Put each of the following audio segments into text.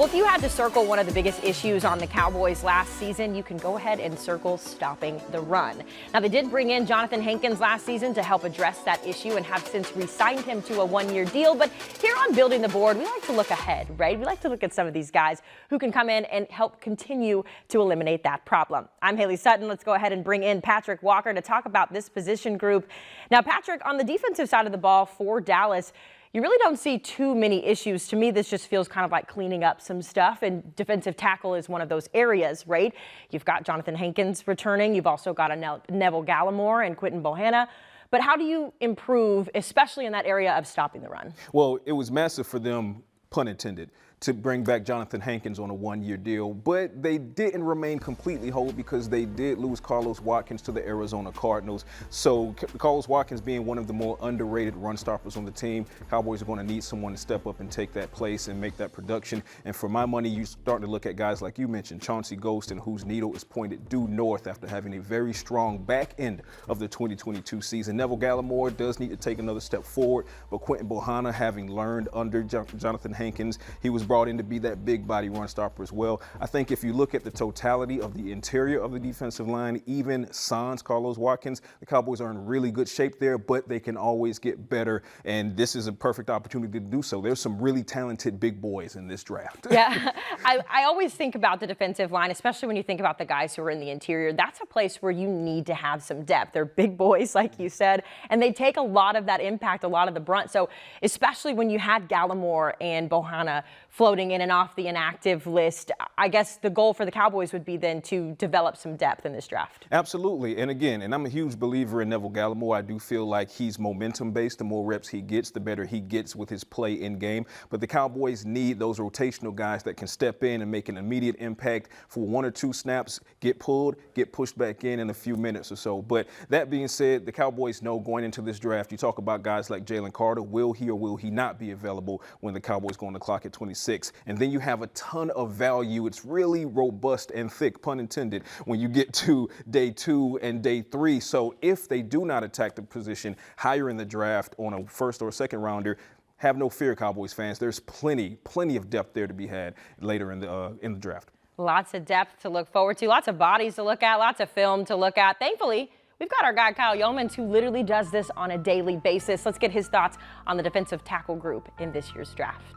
Well, if you had to circle one of the biggest issues on the Cowboys last season, you can go ahead and circle stopping the run. Now, they did bring in Jonathan Hankins last season to help address that issue and have since re-signed him to a one-year deal. But here on Building the Board, we like to look ahead, right? We like to look at some of these guys who can come in and help continue to eliminate that problem. I'm Haley Sutton. Let's go ahead and bring in Patrick Walker to talk about this position group. Now, Patrick, on the defensive side of the ball for Dallas, you really don't see too many issues. To me, this just feels kind of like cleaning up some stuff, and defensive tackle is one of those areas, right? You've got Jonathan Hankins returning. You've also got a Neville Gallimore and Quinton Bohanna. But how do you improve, especially in that area of stopping the run? Well, it was massive for them, pun intended, to bring back Jonathan Hankins on a one-year deal, but they didn't remain completely whole because they did lose Carlos Watkins to the Arizona Cardinals. So Carlos Watkins being one of the more underrated run stoppers on the team, Cowboys are going to need someone to step up and take that place and make that production. And for my money, you're starting to look at guys like you mentioned, Chauncey Golston, whose needle is pointed due north after having a very strong back end of the 2022 season. Neville Gallimore does need to take another step forward, but Quinton Bohanna, having learned under Jonathan Hankins, he was brought in to be that big body run stopper as well. I think if you look at the totality of the interior of the defensive line, even sans Carlos Watkins, the Cowboys are in really good shape there, but they can always get better, and this is a perfect opportunity to do so. There's some really talented big boys in this draft. Yeah, I always think about the defensive line, especially when you think about the guys who are in the interior. That's a place where you need to have some depth. They're big boys, like you said, and they take a lot of that impact, a lot of the brunt. So especially when you had Gallimore and Bohanna floating in and off the inactive list, I guess the goal for the Cowboys would be then to develop some depth in this draft. Absolutely. And again, I'm a huge believer in Neville Gallimore. I do feel like he's momentum-based. The more reps he gets, the better he gets with his play in game. But the Cowboys need those rotational guys that can step in and make an immediate impact for one or two snaps, get pulled, get pushed back in a few minutes or so. But that being said, the Cowboys know going into this draft, you talk about guys like Jalen Carter, will he or will he not be available when the Cowboys go on the clock at 26? And then you have a ton of value. It's really robust and thick, pun intended, when you get to day 2 and day 3. So if they do not attack the position higher in the draft on a first or second rounder, have no fear, Cowboys fans. There's plenty of depth there to be had later in the draft. Lots of depth to look forward to, lots of bodies to look at, lots of film to look at. Thankfully, we've got our guy Kyle Yeomans, who literally does this on a daily basis. Let's get his thoughts on the defensive tackle group in this year's draft.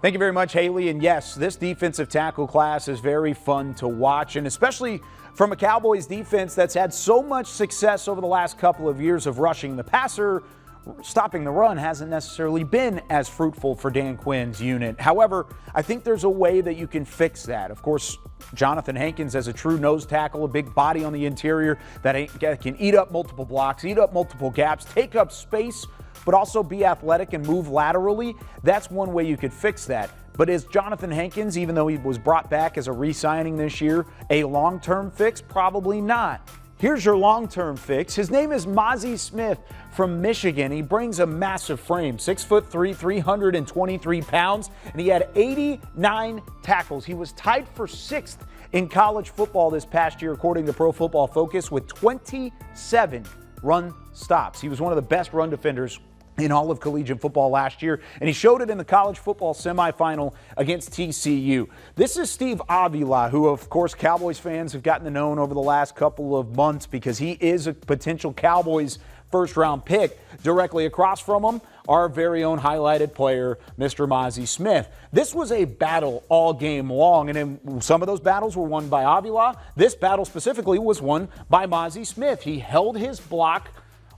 Thank you very much, Haley. And yes, this defensive tackle class is very fun to watch, and especially from a Cowboys defense that's had so much success over the last couple of years of rushing the passer. Stopping the run hasn't necessarily been as fruitful for Dan Quinn's unit. However, I think there's a way that you can fix that. Of course, Jonathan Hankins as a true nose tackle, a big body on the interior that can eat up multiple blocks, eat up multiple gaps, take up space, but also be athletic and move laterally. That's one way you could fix that. But is Jonathan Hankins, even though he was brought back as a re-signing this year, a long-term fix? Probably not. Here's your long-term fix. His name is Mazi Smith from Michigan. He brings a massive frame, 6'3", 323 pounds, and he had 89 tackles. He was tied for 6th in college football this past year, according to Pro Football Focus, with 27 run stops. He was one of the best run defenders in all of collegiate football last year, and he showed it in the college football semifinal against TCU. This is Steve Avila, who, of course, Cowboys fans have gotten to know over the last couple of months because he is a potential Cowboys first-round pick. Directly across from him, our very own highlighted player, Mr. Mazi Smith. This was a battle all game long, and some of those battles were won by Avila. This battle specifically was won by Mazi Smith. He held his block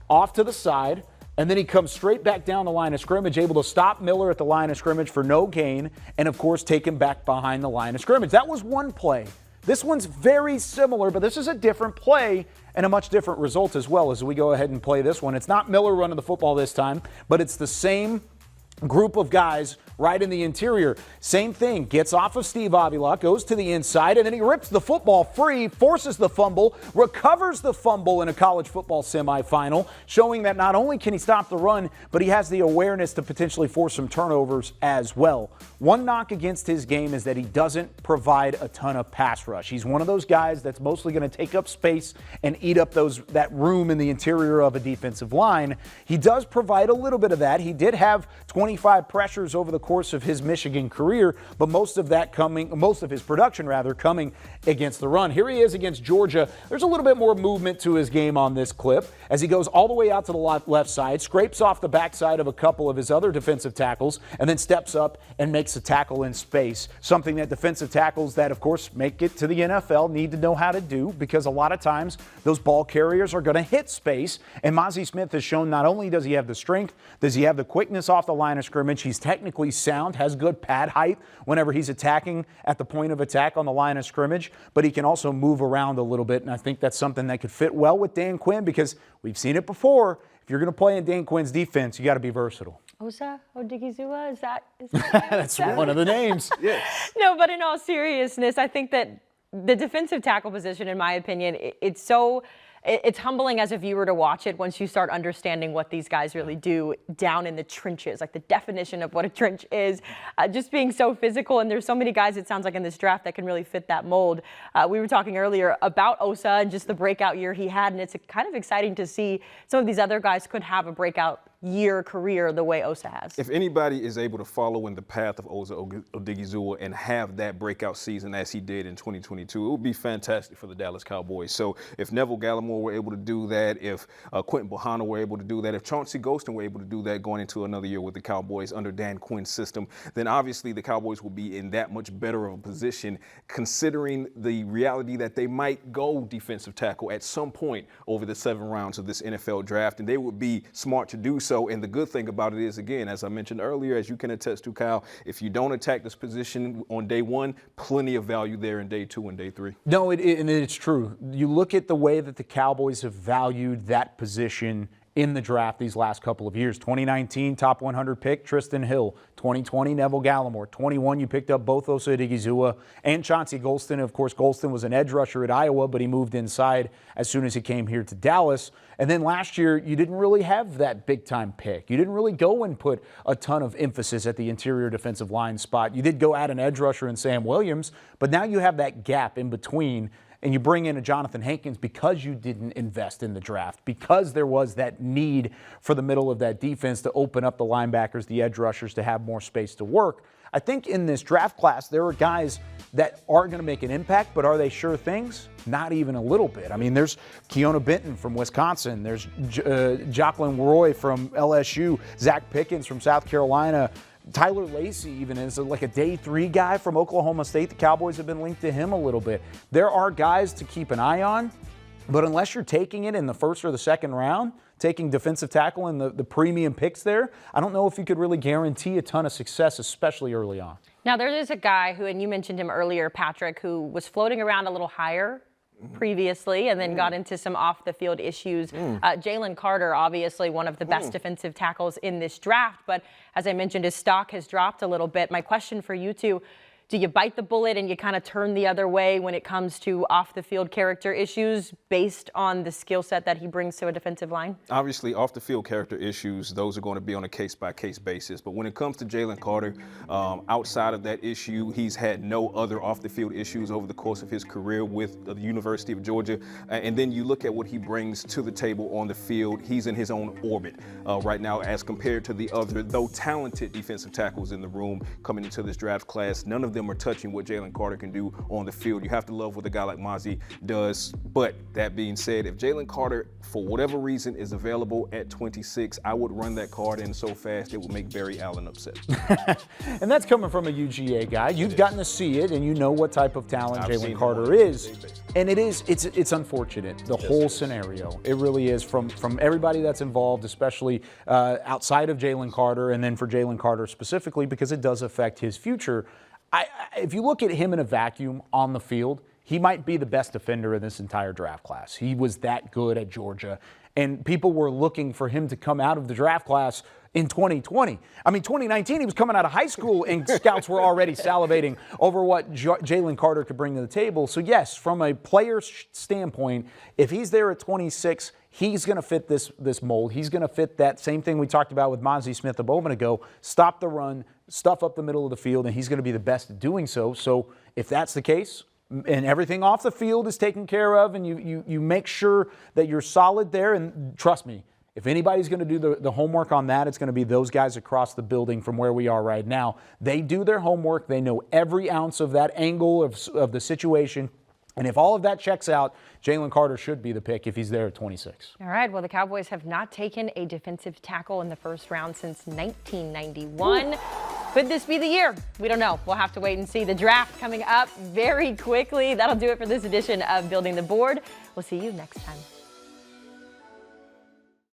off to the side, and then he comes straight back down the line of scrimmage, able to stop Miller at the line of scrimmage for no gain, and of course take him back behind the line of scrimmage. That was one play. This one's very similar, but this is a different play and a much different result as well as we go ahead and play this one. It's not Miller running the football this time, but it's the same group of guys right in the interior. Same thing, gets off of Steve Avila, goes to the inside, and then he rips the football free, forces the fumble, recovers the fumble in a college football semifinal, showing that not only can he stop the run, but he has the awareness to potentially force some turnovers as well. One knock against his game is that he doesn't provide a ton of pass rush. He's one of those guys that's mostly going to take up space and eat up that room in the interior of a defensive line. He does provide a little bit of that. He did have 25 pressures over the course of his Michigan career, but most of his production coming against the run. Here he is against Georgia. There's a little bit more movement to his game on this clip as he goes all the way out to the left side, scrapes off the backside of a couple of his other defensive tackles, and then steps up and makes a tackle in space. Something that defensive tackles that, of course, make it to the NFL need to know how to do, because a lot of times those ball carriers are going to hit space. And Mazi Smith has shown not only does he have the strength, does he have the quickness off the line of scrimmage, he's technically sound, has good pad height whenever he's attacking at the point of attack on the line of scrimmage, but he can also move around a little bit. And I think that's something that could fit well with Dan Quinn, because we've seen it before. If you're going to play in Dan Quinn's defense, you got to be versatile. Osa Odigizua, is that That's one of the names. Yes. No, but in all seriousness, I think that the defensive tackle position, in my opinion, it's humbling as a viewer to watch it once you start understanding what these guys really do down in the trenches, like the definition of what a trench is, just being so physical. And there's so many guys, it sounds like, in this draft that can really fit that mold. We were talking earlier about Osa and just the breakout year he had, and it's kind of exciting to see some of these other guys could have a breakout year career the way Osa has. If anybody is able to follow in the path of Osa Odigizua and have that breakout season as he did in 2022, it would be fantastic for the Dallas Cowboys. So if Neville Gallimore were able to do that, if Quentin Bohanna were able to do that, if Chauncey Golston were able to do that going into another year with the Cowboys under Dan Quinn's system, then obviously the Cowboys will be in that much better of a position, considering the reality that they might go defensive tackle at some point over the 7 rounds of this NFL draft, and they would be smart to do so. And the good thing about it is, again, as I mentioned earlier, as you can attest to, Kyle, if you don't attack this position on day 1, plenty of value there in day 2 and day 3. No, and it's true. You look at the way that the Cowboys have valued that position in the draft these last couple of years. 2019, top 100 pick, Tristan Hill. 2020, Neville Gallimore. 21, you picked up both Osa Odigizua and Chauncey Golston. Of course, Golston was an edge rusher at Iowa, but he moved inside as soon as he came here to Dallas. And then last year, you didn't really have that big-time pick. You didn't really go and put a ton of emphasis at the interior defensive line spot. You did go add an edge rusher in Sam Williams, but now you have that gap in between, and you bring in a Jonathan Hankins because you didn't invest in the draft, because there was that need for the middle of that defense to open up the linebackers, the edge rushers, to have more space to work. I think in this draft class, there are guys that are going to make an impact, but are they sure things? Not even a little bit. I mean, there's Keona Benton from Wisconsin. There's Jacqueline Roy from LSU. Zach Pickens from South Carolina. Tyler Lacey even is like a day 3 guy from Oklahoma State. The Cowboys have been linked to him a little bit. There are guys to keep an eye on, but unless you're taking it in the 1st or the 2nd round, taking defensive tackle in the premium picks there, I don't know if you could really guarantee a ton of success, especially early on. Now, there is a guy who, and you mentioned him earlier, Patrick, who was floating around a little higher previously and then got into some off-the-field issues. Jalen Carter, obviously one of the best defensive tackles in this draft, but as I mentioned, his stock has dropped a little bit. My question for you two, do you bite the bullet and you kind of turn the other way when it comes to off-the-field character issues based on the skill set that he brings to a defensive line? Obviously, off-the-field character issues, those are going to be on a case-by-case basis. But when it comes to Jalen Carter, outside of that issue, he's had no other off-the-field issues over the course of his career with the University of Georgia. And then you look at what he brings to the table on the field. He's in his own orbit right now as compared to the other, though talented defensive tackles in the room coming into this draft class. None of them are touching what Jalen Carter can do on the field. You have to love what a guy like Mazi does. But that being said, if Jalen Carter, for whatever reason, is available at 26, I would run that card in so fast it would make Barry Allen upset. And that's coming from a UGA guy. You've gotten to see it, and you know what type of talent Jalen Carter is. And it's unfortunate, the whole scenario. It really is from everybody that's involved, especially outside of Jalen Carter, and then for Jalen Carter specifically, because it does affect his future. If you look at him in a vacuum on the field, he might be the best defender in this entire draft class. He was that good at Georgia, and people were looking for him to come out of the draft class in 2020. I mean, 2019, he was coming out of high school, and scouts were already salivating over what Jalen Carter could bring to the table. So, yes, from a player standpoint, if he's there at 26, he's going to fit this mold. He's going to fit that same thing we talked about with Mazi Smith a moment ago, stop the run, stuff up the middle of the field, and he's going to be the best at doing so. So if that's the case, and everything off the field is taken care of, and you make sure that you're solid there, and trust me, If anybody's going to do the homework on that, it's going to be those guys across the building from where we are right now. They do their homework. They know every ounce of that angle of the situation. And if all of that checks out, Jalen Carter should be the pick if he's there at 26. All right, well, the Cowboys have not taken a defensive tackle in the first round since 1991. Ooh. Could this be the year? We don't know. We'll have to wait and see. The draft coming up very quickly. That'll do it for this edition of Building the Board. We'll see you next time.